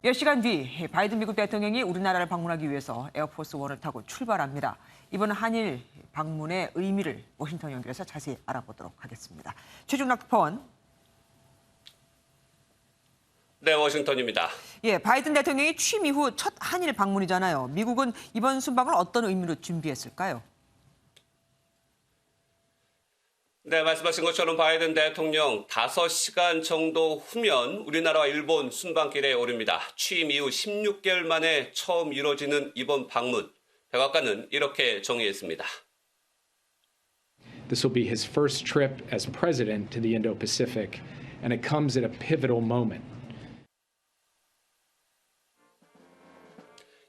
몇 시간 뒤 바이든 미국 대통령이 우리나라를 방문하기 위해서 에어포스 원을 타고 출발합니다. 이번 한일 방문의 의미를 워싱턴 연결해서 자세히 알아보도록 하겠습니다. 최중락 특파원. 네, 워싱턴입니다. 예, 바이든 대통령이 취임 이후 첫 한일 방문이잖아요. 미국은 이번 순방을 어떤 의미로 준비했을까요? 네, 말씀하신 것처럼 바이든 대통령 5시간 정도 후면 우리나라와 일본 순방길에 오릅니다. 취임 이후 16개월 만에 처음 이뤄지는 이번 방문. 백악관은 이렇게 정의했습니다. This will be his first trip as president to the Indo-Pacific, and it comes at a pivotal moment.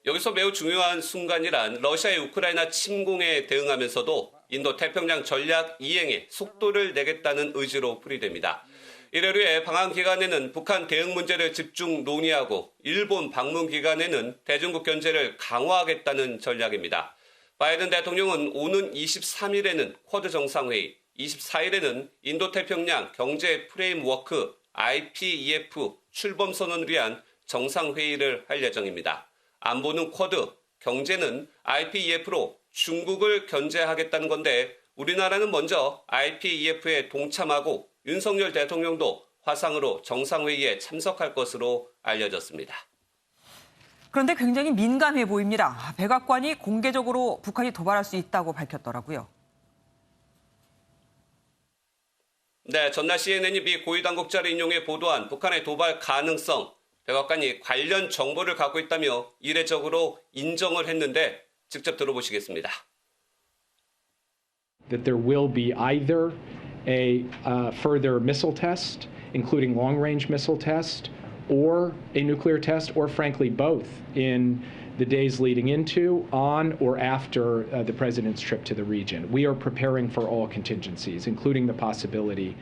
여기서 매우 중요한 순간이란 러시아의 우크라이나 침공에 대응하면서도 인도 태평양 전략 이행에 속도를 내겠다는 의지로 풀이됩니다. 이래로의 방한 기간에는 북한 대응 문제를 집중 논의하고 일본 방문 기간에는 대중국 견제를 강화하겠다는 전략입니다. 바이든 대통령은 오는 23일에는 쿼드 정상회의, 24일에는 인도태평양 경제 프레임워크 IPEF 출범 선언을 위한 정상회의를 할 예정입니다. 안보는 쿼드, 경제는 IPEF로 중국을 견제하겠다는 건데 우리나라는 먼저 IPEF에 동참하고 윤석열 대통령도 화상으로 정상회의에 참석할 것으로 알려졌습니다. 그런데 굉장히 민감해 보입니다. 백악관이 공개적으로 북한이 도발할 수 있다고 밝혔더라고요. 네, 전날 CNN이 미 고위 당국자를 인용해 보도한 북한의 도발 가능성, 백악관이 관련 정보를 갖고 있다며 이례적으로 인정을 했는데 직접 들어보시겠습니다. That there will be either a further missile test, including long-range missile test, or a nuclear test, or frankly both, in the days leading into, on, or after the president's trip to the region. We are preparing for all contingencies, including the possibility.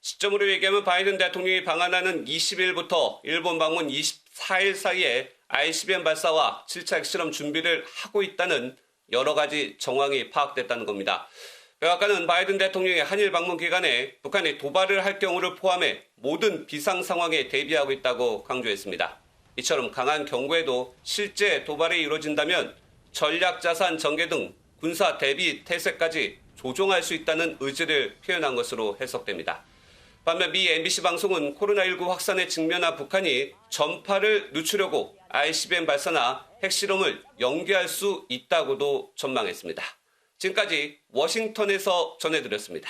시점으로 얘기하면 바이든 대통령이 방한하는 20일부터 일본 방문 24일 사이에 ICBM 발사와 7차 핵실험 준비를 하고 있다는 여러 가지 정황이 파악됐다는 겁니다. 백악관은 바이든 대통령의 한일 방문 기간에 북한이 도발을 할 경우를 포함해 모든 비상 상황에 대비하고 있다고 강조했습니다. 이처럼 강한 경고에도 실제 도발이 이루어진다면 전략자산 전개 등 군사 대비 태세까지 조종할 수 있다는 의지를 표현한 것으로 해석됩니다. 반면 미 MBC 방송은 코로나19 확산에 직면한 북한이 전파를 늦추려고 ICBM 발사나 핵실험을 연기할 수 있다고도 전망했습니다. 지금까지 워싱턴에서 전해드렸습니다.